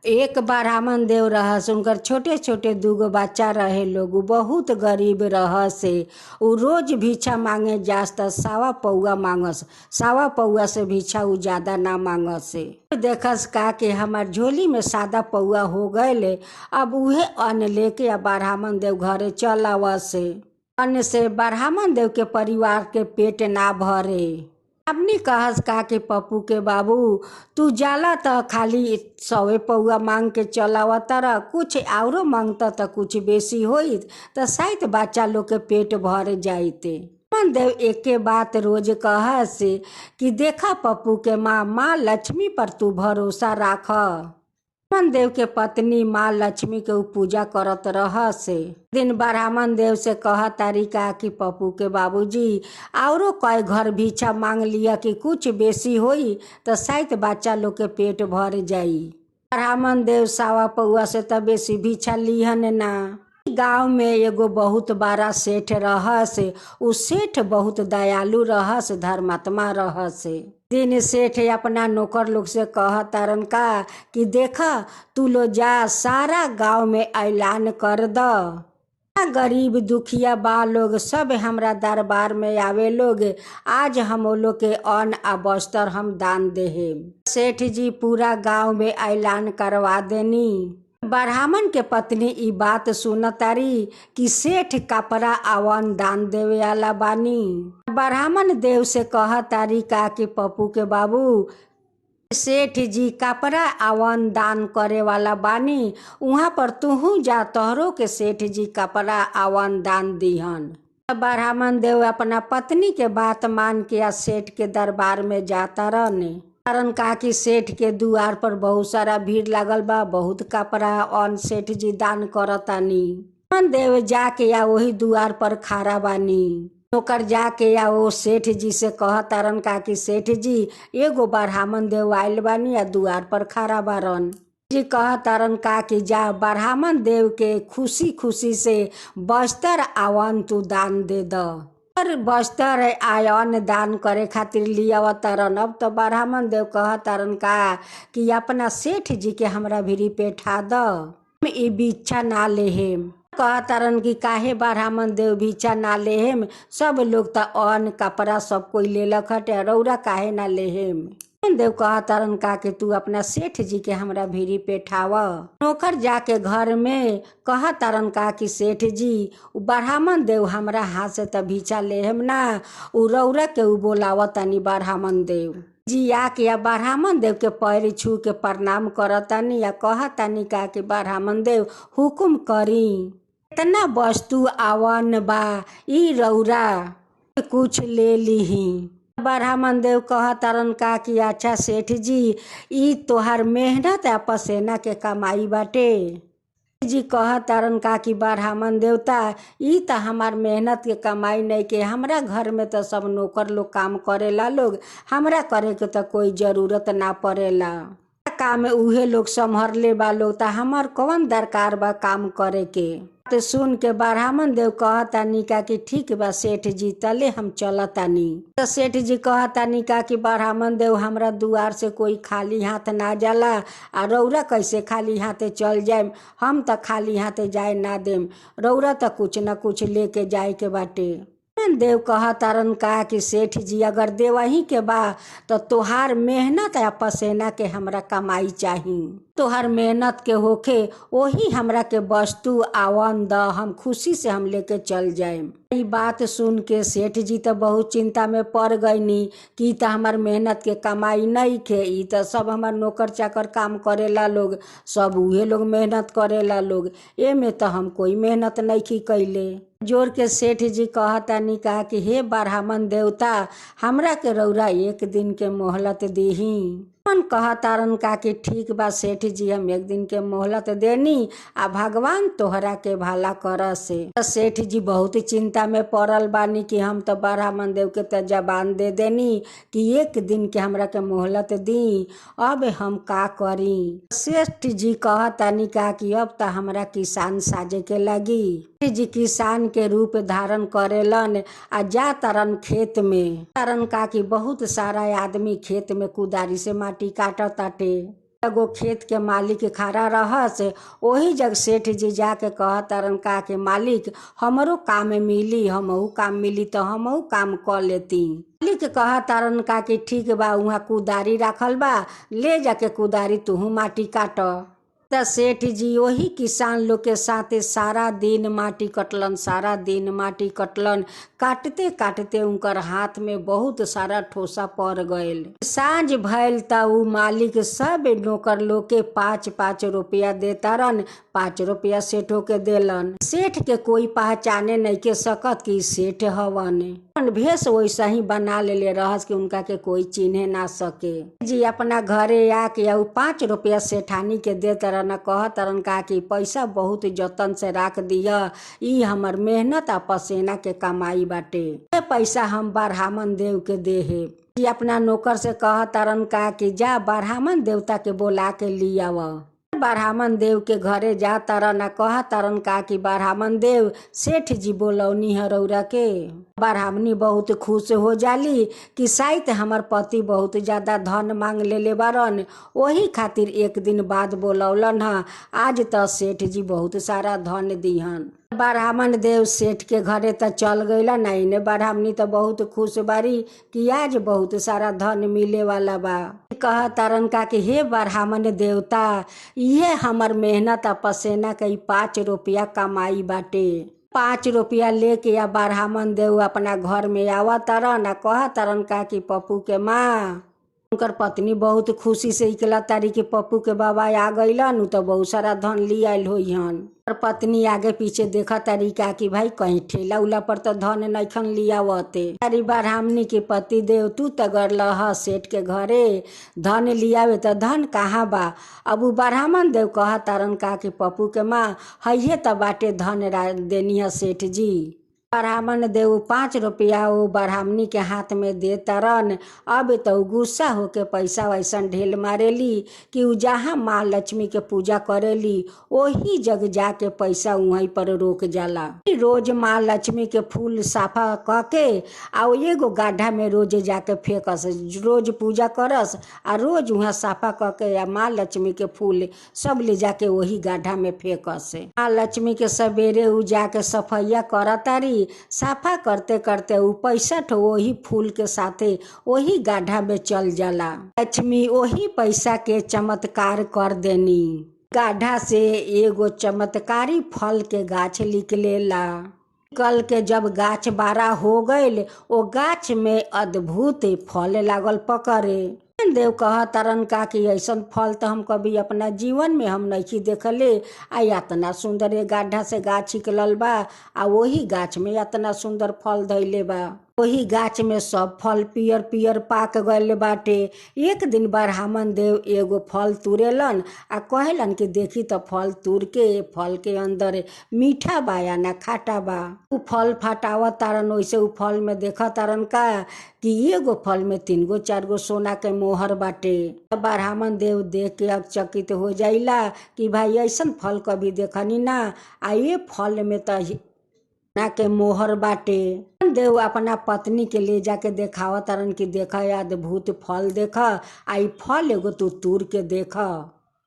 एक ब्राह्मण देव रहस, उनकर छोटे छोटे दूगो बच्चा रहे लोग। बहुत गरीब रहसे। उ रोज भिक्षा मांगे जास त सावा पौआ मांगस। सावा पौआ से भिक्षा उ ज्यादा ना मांगसे। देखस का कि हमार झोली में सादा पौआ हो गए। अब उहे अन्न लेके अब ब्राह्मण देव घरे चल आवसे। अन्न से ब्राह्मण देव के परिवार के पेट ना भरे। अपनी कहस का कि पप्पू के बाबू तू जाला त खाली 100 पौआ मांग के चलावा तारा, कुछ औरो मांगता त कुछ बेसी होइत त शायद बच्चा लोग के पेट भर जाइते। ब्राह्मण देव एके बात रोज कहस कि देखा पप्पू के माँ लक्ष्मी पर तू भरोसा राख। ब्राह्मण देव के पत्नी माँ लक्ष्मी के पूजा करत रहसे। दिन ब्राह्मण देव से कह तारिका कि पप्पू के बाबूजी औरो कई घर भिक्षा मांग लिया कि कुछ बेसी होई तो शायद बच्चा लोग के पेट भर जाई। ब्राह्मण देव सावा पौआ से त बेसी भिक्षा लिहन ना। गांव में एगो बहुत बड़ा सेठ रहस। उ सेठ बहुत दयालु रहस, धर्मात्मा रहस। दिन सेठ अपना नौकर लोग से कह तारन का कि देखा तू लो जा सारा गांव में ऐलान कर द। गरीब दुखिया बा लोग सब हमरा दरबार में आवे लोग। आज हम लोग के अन्न आ वस्त्र हम दान देहे। सेठ जी पूरा गांव में ऐलान करवा देनी। ब्राह्मण के पत्नी ई बात सुनतारी कि सेठ कपड़ा आवन दान देवे वाला बानी। ब्राह्मण देव से कह तारी का कि पप्पू के बाबू सेठ जी कपड़ा आवन दान करे वाला बानी, वहाँ पर तुहू जा, तोहरो के सेठ जी कपड़ा आवन दान दिहन। ब्राह्मण देव अपना पत्नी के बात मान के आ सेठ के दरबार में जाता रहने। कारण का कि सेठ के दुआर पर बहुत सारा भीड़ लागल बा, बहुत कपड़ा अन्न सेठ जी दान करतानी। ब्राह्मण देव जाके या वही दुआर पर खड़ा बानी। नौकर जाके या वो सेठ जी से कह तारन का कि सेठ जी एगो ब्राह्मण देव आइल बानी आ दुआर पर खड़ा बारन। जी कह तारन का कि जा ब्राह्मण देव के खुशी खुशी से वस्त्र आवन तू दान दे द। और वस्त्र आयन दान करे खातिर लिया तारन। अब तो ब्राह्मण देव कह तारन का कि अपना सेठ जी के हमरा भिरी पेठा द, हम ई भिक्षा ना लेहेम। कह तारन कि काहे ब्राह्मण देव भिक्षा ना लेहेम, सब लोग त अन्न कपड़ा सब कोई लेलक हटे, रौरा काहे ना लेहेम। ब्राह्मण देव कह तारन का कि तू अपना सेठ जी के हमरा भिरी पेठाव। नौकर जाके घर में कह तारन का कि सेठ जी ब्राह्मण देव हमरा हाथ से त भिक्षा लेहेम ना, उ रौरा के उ बोलावतानी ब्राह्मण देव जी। आके या ब्राह्मण देव के पैर छू के प्रणाम करतानी या कहतानी का कि ब्राह्मण देव हुकुम करी, इतना वस्तु आवन बा ई रौरा कुछ ले लीही। ब्राह्मण देव कह तारन का कि अच्छा सेठ जी ई तोहार मेहनत आ पसेना के कमाई बाटे। जी कह तारन का कि ब्राह्मण देवता ई त हमार मेहनत के कमाई नहीं के, हमरा घर में तो सब नौकर लोग काम करेला लोग, हमरा करे के तो कोई जरूरत ना पड़ेला। काम उहे लोग संभरले बा लोग, त हमार कौन दरकार बा काम करे के। तो सुन के ब्राह्मण देव कहतानी का कि ठीक बा सेठ जी तले हम चलतानी। तो सेठ जी कहतानी का कि ब्राह्मण देव हमरा दुआर से कोई खाली हाथ ना जाला, आ रौरा कैसे खाली हाथे चल जाएम, हम त खाली हाथे जाए ना देम, रौरा त कुछ न कुछ लेके जाए के बाटे। देव कह तारन का कि सेठ जी अगर देवही के बा तो तोहार मेहनत या पसेना के हमरा कमाई चाही, तोहार मेहनत के होखे वही हमरा के वस्तु आवन द, हम खुशी से हम लेके चल जाएम। ई बात सुन के सेठ जी तो बहुत चिंता में पड़ गईनी कि त हमार मेहनत के कमाई नहीं खे, ई तो सब हमार नौकर चाकर काम करेला लोग, सब उहे लोग मेहनत करेला लोग, ए में तो हम कोई मेहनत नहीं की कैले। जोर के सेठ जी कहतानी का कि हे ब्राह्मण देवता हमरा के रौरा एक दिन के मोहलत देही। मन कह तारन का कि ठीक बा सेठ जी हम एक दिन के मोहलत देनी, आ भगवान तोहरा के भला करसे। सेठ जी बहुत चिंता में पड़ल बानी कि हम तो ब्राह्मण देव के तो जबान दे देनी कि एक दिन के हमरा के मोहलत दी, अब हम का करी। सेठ जी कहतानी का कि अब तो हमरा किसान साजे के लगी। जी किसान के रूप धारण करेलन आ जा तारन खेत में। तारन का कि बहुत सारा आदमी खेत में कुदारी से माटी काटताटे। एगो खेत के मालिक खड़ा रहस। वही जग सेठ जी जाके कहतरन का के मालिक हमरो काम मिली, हमहू काम मिली तो हमहू काम कर लेती। मालिक कहतरन का कि ठीक बा, उहाँ कुदारी राखल बा, ले जाके कुदारी तुहू माटी काट। त सेठ जी वही किसान लोग के साथे सारा दिन माटी कटलन, सारा दिन माटी कटलन। काटते काटते उनकर हाथ में बहुत सारा ठोसा पड़ गयल। साँझ भइल त उ मालिक सब नौकर लोग के 5-5 रुपया देतारन। 5 रुपया सेठो के देलन। सेठ के कोई पहचाने नहीं के सकत कि सेठ हवन। भेष वैसा ही बना लेले रहस कि उनका के कोई चिन्हे ना सके। जी अपना घरे आके 5 रुपया सेठानी के देतरन। कहतरन का कि पैसा बहुत जतन से राख दिया, ई हमर मेहनत आ पसीना के कमाई बाटे। ये पैसा हम ब्राह्मण देव के देहे। जी अपना नौकर से कहतरन का कि जा ब्राह्मण देवता के बोला के लियाव। ब्राह्मण देव के घरे जा तरन, कह तरन का कि ब्राह्मण देव सेठ जी बोलौनी है रौरा के। ब्राह्मणी बहुत खुश हो जाली कि शायद हमर पति बहुत ज्यादा धन मांग लेले बारन, वही खातिर एक दिन बाद बोलौलन है। आज त सेठ जी बहुत सारा धन दिहन। ब्राह्मण देव सेठ के घरे त चल गईला। नहीं ने ब्राह्मणी तो बहुत खुश बारी कि आज बहुत सारा धन मिले वाला बा। कह तरन का कि हे ब्राह्मण देवता, ये हमर मेहनत आ पसेना के 5 रुपया कमाई बाटे। 5 रुपया लेके या ब्राह्मण देव अपना घर में आवा तरन। कह तरन का कि पप्पू के माँ। उनकर पत्नी बहुत खुशी से इकला तारी कि पप्पू के बाबा आ गईलन तो बहुत सारा धन ली आयल होइहन। और पत्नी आगे पीछे देखा तारी का कि भाई कहीं ठेला उला पर तो धन नइखन लियावते। तारी ब्राह्मणी के पति देव तू तगर लह सेठ के घरे धन लियावे तो धन कहाँ बा। अब उ ब्राह्मण देव कह तारन का कि पप्पू के माँ है त बाटे धन देनी है सेठ जी। ब्राह्मण देव 5 रुपया वो ब्राह्मणी के हाथ में दे तरन। अब तो गुस्सा होके पैसा वैसन ढेल मारेली कि उ जहाँ माँ लक्ष्मी के पूजा करेली वही जग जाके पैसा वहीं पर रोक जाला। रोज माँ लक्ष्मी के फूल साफा करके आ एगो गाढ़ा में रोज जाके फेंकस, रोज पूजा करस आ रोज वहाँ साफा करके आ माँ लक्ष्मी के फूल सब ले जाके वही गाढ़ा में फेंकस। माँ लक्ष्मी के सवेरे उ जाके सफैया करतारी। साफा करते करते उ पैसा तो वही फूल के साथे वही गाढ़ा में चल जाला। लक्ष्मी वही पैसा के चमत्कार कर देनी। गाढ़ा से एगो चमत्कारी फल के गाछ निकलेला। कल के जब गाछ बड़ा हो गईल, वो गाछ में अद्भुत फल लागल पकड़े। देव कह तरन का कि ऐसन फल तो हम कभी अपना जीवन में हम नहीं देखले। आ इतना सुंदर ये गाढ़ा से गाछ निकलल बा आ वही गाछ में इतना सुंदर फल धैले बा। वही गाछ में सब फल पियर पियर पाक गए बाटे। एक दिन ब्राह्मण देव एगो फल तुरेलन आ कहलन कि देखी तो फल तुर के फल के अंदर मीठा बा या ना खाटा बा। उ फल फटावा तारन, वैसे उ फल में देखा तारन का कि एगो फल में 3 गो 4 गो सोना के मोहर बाटे। ब्राह्मण देव देख के चकित हो जाइला कि भाई ऐसन फल कभी देखनी ना, आ ये फल में तो ना के मोहर बाटे। देव अपना पत्नी के ले जाके देखावा तरन कि देखा अद्भुत फल देखा, आई फल एगो तू तूर के देखा।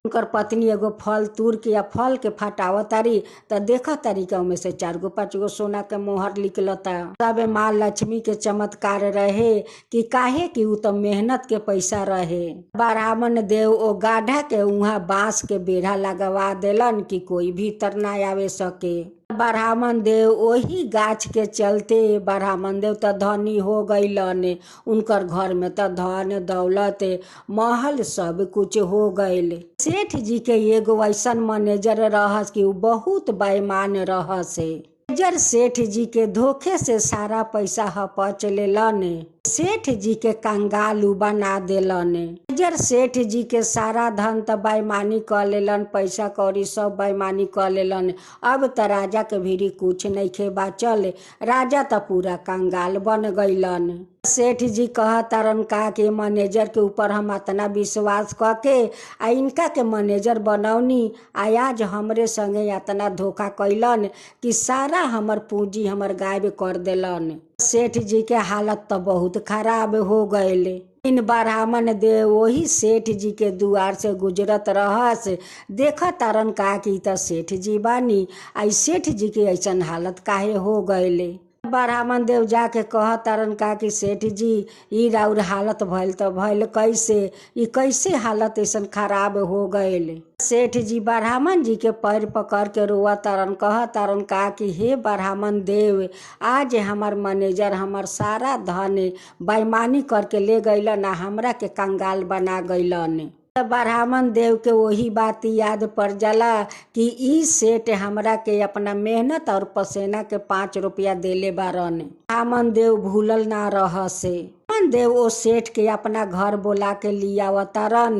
उनकर पत्नी एगो फल तूर के या फल के फटावा तारी तो देखा तारी का में से 4 गो 5 गो सोना के मोहर निकलता। तब माँ लक्ष्मी के चमत्कार रहे कि काहे कि उ तो मेहनत के पैसा रहे। ब्राह्मण देव ओ गाढ़ा के उहाँ बांस के बेढ़ा लगवा देलन कि कोई भीतर ना आवे सके। ब्राह्मण देव वही गाछ के चलते ब्राह्मण देव तो धनी हो गईलन। उनकर घर में तो धन दौलत महल सब कुछ हो गईल। सेठ जी के एगो ऐसन मैनेजर रहस कि उ बहुत बेईमान रहस। मैनेजर सेठ जी के धोखे से सारा पैसा हपच लेलन। सेठ जी के कंगालू बना देलन। मैनेजर सेठ जी के सारा धन त बेईमानी कर लेलन, पैसा कौड़ी सब बेईमानी कर लेलन। अब त राजा के भीरी कुछ नहीं खे बाचल, राजा त पूरा कंगाल बन गईलन। सेठ जी कह तरन का कि मैनेजर के ऊपर हम इतना विश्वास करके आ इनका के मैनेजर बनौनी, आज हमरे संगे इतना धोखा कैलन कि सारा हमर पूंजी हमर गायब कर देलन। सेठ जी के हालत तो बहुत खराब हो गए। इन ब्राह्मण देव वही सेठ जी के दुआर से गुजरत रहस। देखा तारन का कि त सेठ जी बानी, आई सेठ जी के ऐसन हालत काहे हो गईले। ब्राह्मण देव जाके कह तारन का कि सेठ जी ई राउर हालत भइल त भइल कैसे, ई कैसे हालत ऐसन खराब हो गईल। सेठ जी ब्राह्मण जी के पैर पकड़ के रोआ तारन, कह तारन का कि हे ब्राह्मण देव, आज हमार मैनेजर हमार सारा धन बेईमानी करके ले गईलन, हमरा के कंगाल बना गईलन। ब्राह्मण देव के वही बात याद पड़ जाला कि ई सेठ हमरा के अपना मेहनत और पसीना के 5 रुपया देले बारन। ब्राह्मण देव भूलल ना रहसे। ब्राह्मण देव ओ सेठ के अपना घर बोला के लियावतारन।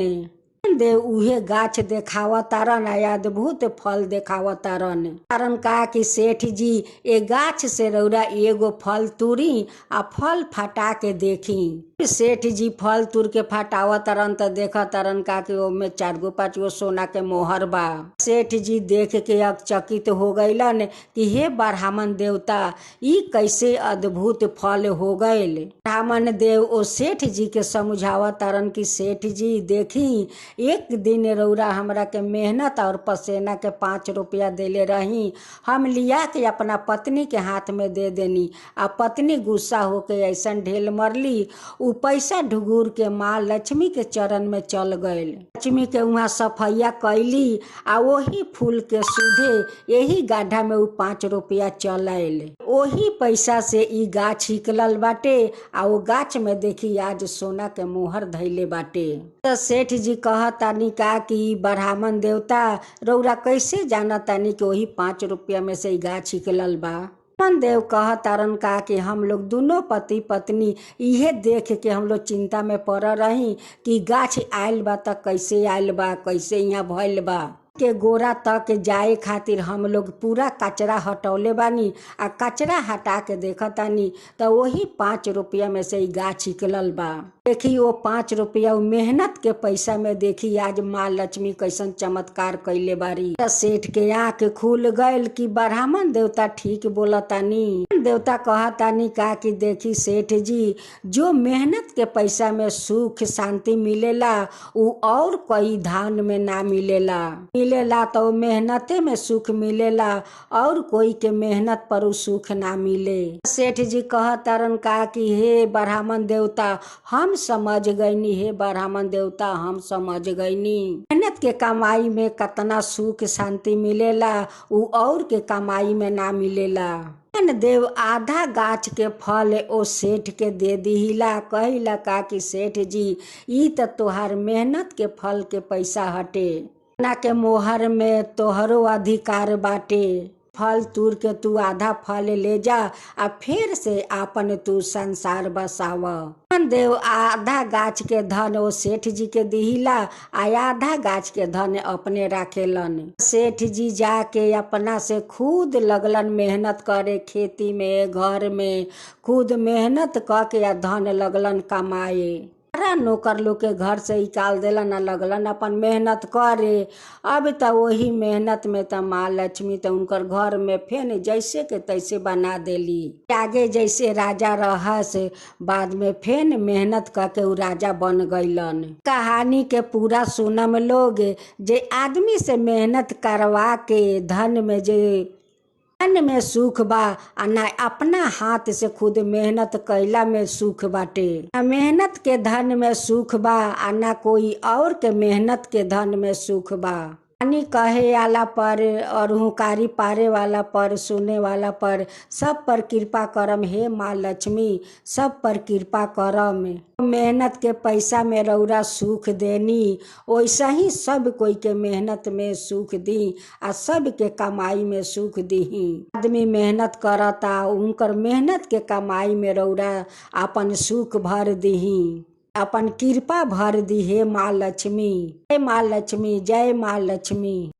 देव उहे गाछ देखावतारन, अद्भुत फल देखावतारन। कारण का कि सेठ जी ए गाछ से रौरा एगो फल तुरी आ फल फटा के देखी। सेठ जी फल तुर के फटावतारन त देखतारन का कि ओमे 4 गो 5 गो सोना के मोहर बा। सेठ जी देख के अचकित हो गईलन कि हे ब्राह्मण देवता, ई कैसे अद्भुत फल हो गईल। ब्राह्मण देव ओ सेठ जी के समझावतारन कि सेठ जी देखी, एक दिन रौरा हमरा के मेहनत और पसीना के 5 रुपया देले रही, हम लिया के अपना पत्नी के हाथ में दे देनी, आ पत्नी गुस्सा होके ऐसन ढेल मरली, उ पैसा ढुगुर के माँ लक्ष्मी के चरण में चल गईल। लक्ष्मी के वहाँ सफैया कैली आ वही फूल के सुधे यही गाढ़ा में उ 5 रुपया चल आयल। वही पैसा से ई गाछ निकलल बाटे आ वो गाछ में देखी आज सोना के मोहर धैले बाटे। तो सेठ जी कहतानी का कि ब्राह्मण देवता रौरा कैसे जाना तानी कि वही 5 रुपया में से ई गाछ निकलल बा। ब्राह्मण देव कहतारन का कि हम लोग दोनों पति पत्नी इहे देख के हम लोग चिंता में पड़ रही कि गाछ आयल बा त कैसे आयल बा, कैसे यहाँ भइल बा। के गोरा तक जाए खातिर हम लोग पूरा कचरा हटौले बानी, आ कचरा हटा के देखतानी तो वही 5 रुपया में से गाछ निकलल बा। देखी वो 5 रुपया मेहनत के पैसा में देखी आज माँ लक्ष्मी कैसन चमत्कार कैले बारी। सेठ के आँख खुल गईल कि ब्राह्मण देवता ठीक बोलतानी। देवता कहतानी का कि देखी सेठ जी, जो मेहनत के पैसा में सुख शांति मिलेला उ और कोई धान में ना मिलेला तो मेहनते में सुख मिलेला, और कोई के मेहनत पर उ सुख ना मिले। सेठ जी कहतारन का कि हे ब्राह्मण देवता हम समझ गईनी, हे ब्राह्मण देवता हम समझ गईनी। मेहनत के कमाई में कितना सुख शांति मिलेला उ और के कमाई में ना मिलेला। देव आधा गाछ के फल ओ सेठ के दे दिहिला, कहिला का कि सेठ जी ई त तोहार मेहनत के फल के पैसा हटे, ना के मोहर में तोहरो अधिकार बाटे। फल तूर के तू आधा फल ले जा आ फिर से आपन तू संसार बसाव। देव आधा गाछ के धन ओ सेठ जी के दिहिला, आ आधा गाछ के धन अपने राखेलन। सेठ जी जाके अपना से खुद लगलन मेहनत करे, खेती में घर में खुद मेहनत करके धन लगलन कमाए। नौकर लोग के घर से निकाल देलन, लगलन अपन मेहनत करे। अब तो वही मेहनत में तो माँ लक्ष्मी तो उनकर घर में फेन जैसे के तैसे बना देली। आगे जैसे राजा रहस, बाद में फेन मेहनत करके उ राजा बन गईलन। कहानी के पूरा सुनम लोग, जे आदमी से मेहनत करवा के धन में सुख बा, आ ना अपना हाथ से खुद मेहनत कैला में सुख बाटे। मेहनत के धन में सुख बा, आ ना कोई और के मेहनत के धन में सुख बा। पानी कहे वाला पर और हुकारी पारे वाला पर, सुने वाला पर, सब पर कृपा करम हे माँ लक्ष्मी, सब पर कृपा करम। मेहनत के पैसा में रौरा सुख देनी, वैसा ही सब कोई के मेहनत में सुख दी, आ सब के कमाई में सुख दीही। आदमी मेहनत करता, उनकर मेहनत के कमाई में रौरा अपन सुख भर दीही, अपन कृपा भर दी हे माँ लक्ष्मी। जय माँ लक्ष्मी, जय माँ लक्ष्मी।